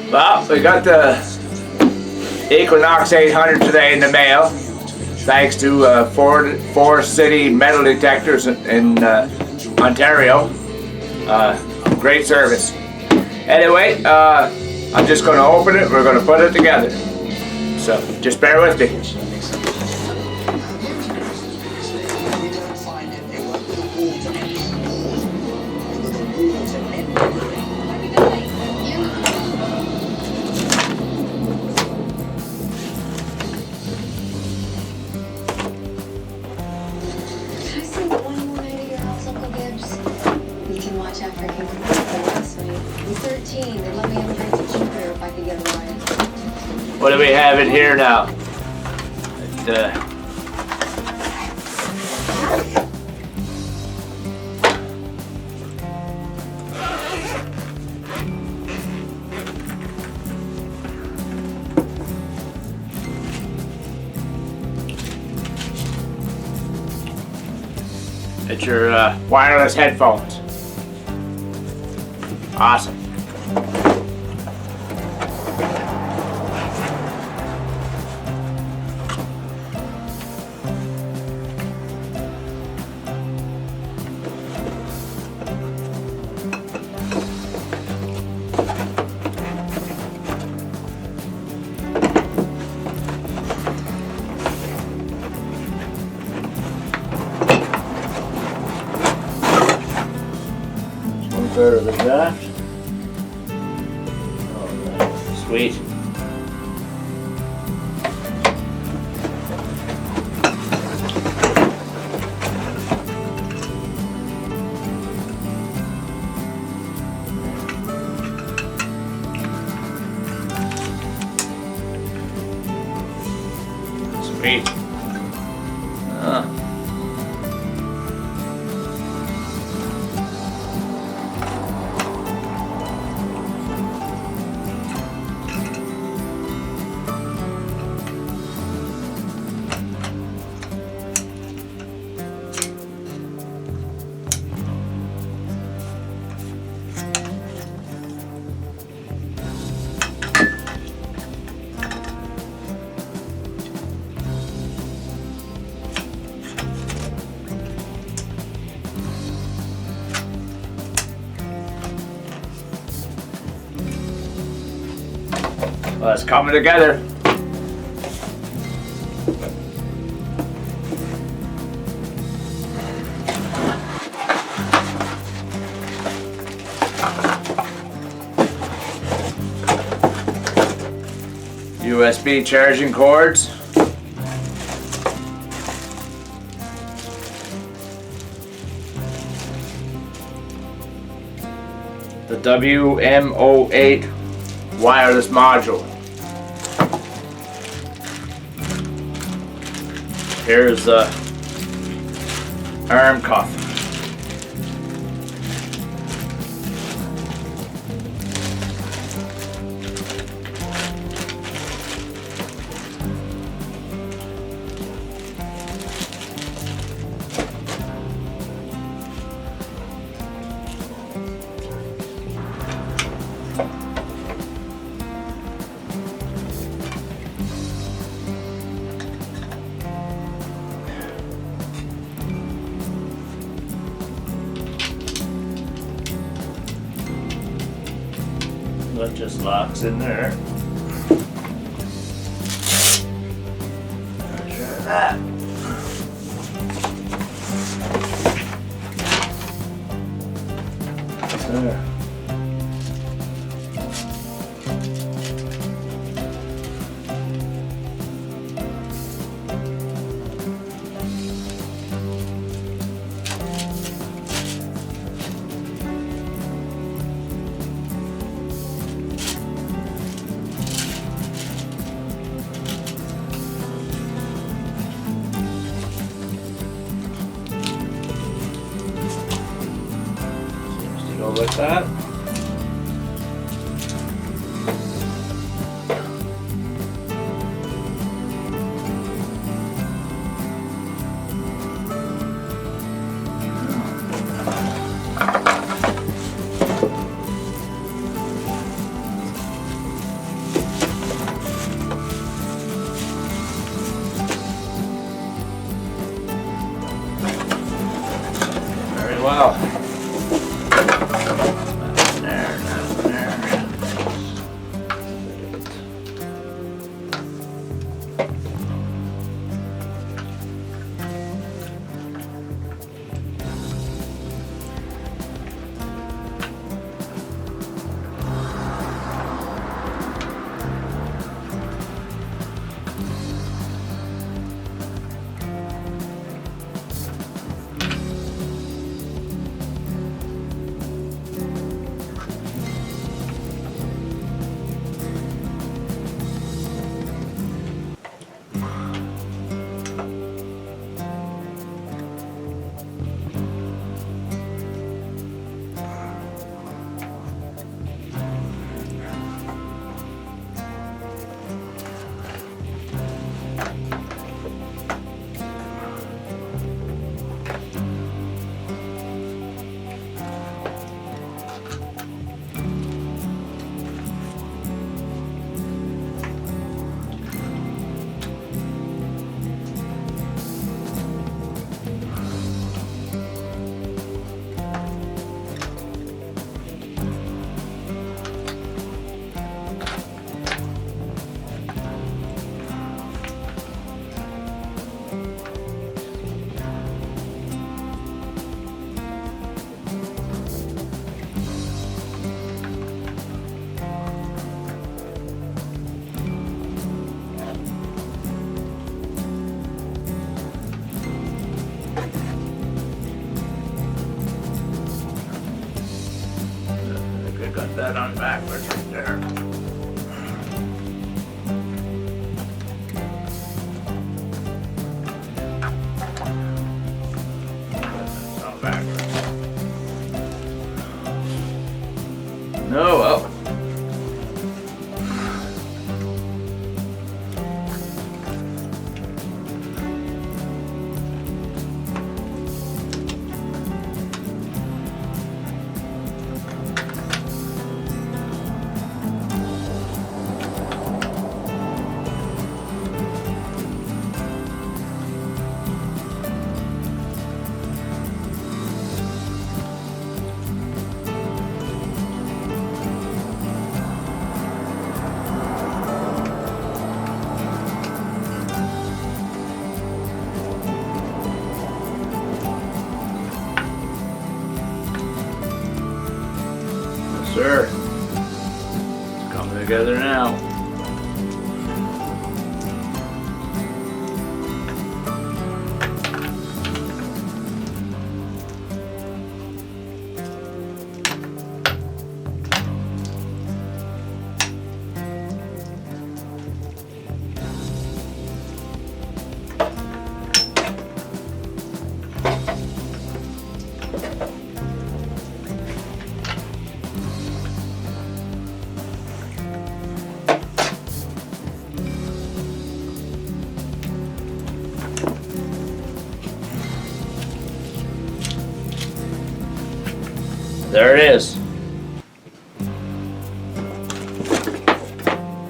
Well, we got the Equinox 800 today in the mail, thanks to four city metal detectors in Ontario. Great service. Anyway, I'm just going to open it. We're going to put it together. So just bear with me. What do we have in here now? It's your wireless headphones. Awesome. Third of the draft. Oh, sweet. Sweet. Well, it's coming together. USB charging cords. The WM08 wireless module. Here's the arm cuff. That just locks in there. Try that. There. Like that. Well, there, there. Got that on backwards right there. That's on backwards. No, well. Sir, it's coming together now. There it is.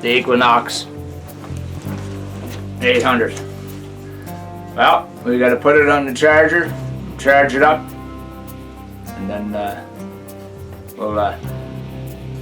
The Equinox 800. Well, we got to put it on the charger, charge it up, and then we'll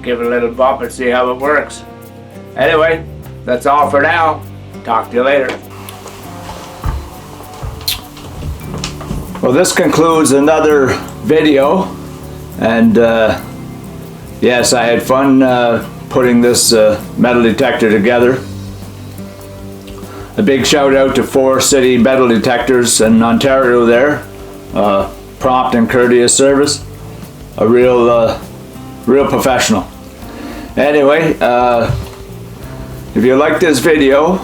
give it a little bump and see how it works. Anyway, that's all for now. Talk to you later. Well, this concludes another video. And yes, I had fun putting this metal detector together. A big shout out to 4 city metal detectors in Ontario there. Prompt and courteous service. A real professional. Anyway, if you like this video,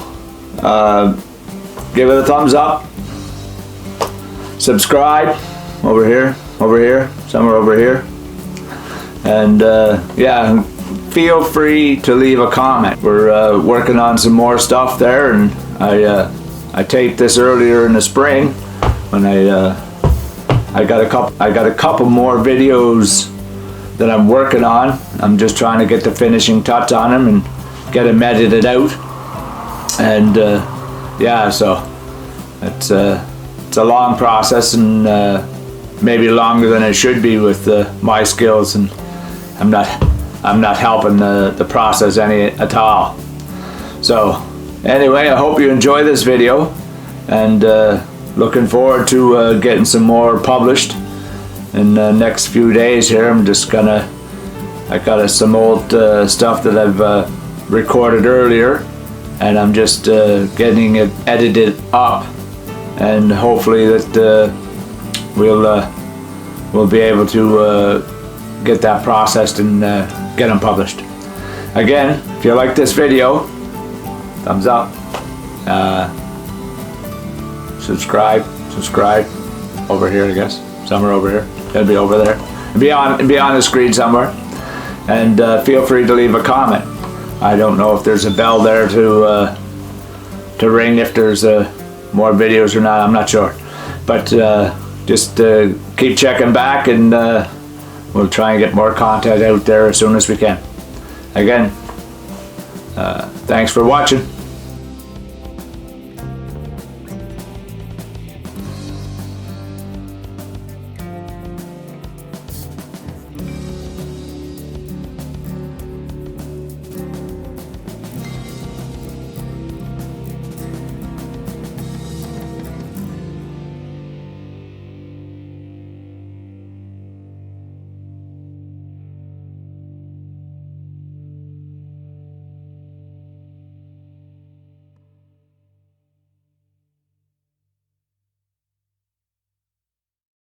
give it a thumbs up. Subscribe over here, somewhere over here. And yeah, feel free to leave a comment. We're working on some more stuff there, and I taped this earlier in the spring when I got a couple more videos that I'm working on. I'm just trying to get the finishing touch on them and get them edited out. And yeah, so it's a long process, and maybe longer than it should be with my skills, and I'm not helping the process any at all. So anyway, I hope you enjoy this video, and looking forward to getting some more published in the next few days here. I got some old stuff that I've recorded earlier, and I'm just getting it edited up, and hopefully that we'll be able to get that processed and get them published. Again, if you like this video, thumbs up, subscribe over here, I guess, somewhere over here. It'll be over there. It'll be on the screen somewhere. And feel free to leave a comment. I don't know if there's a bell there to ring if there's more videos or not. I'm not sure, but just keep checking back, and we'll try and get more content out there as soon as we can. Again, thanks for watching.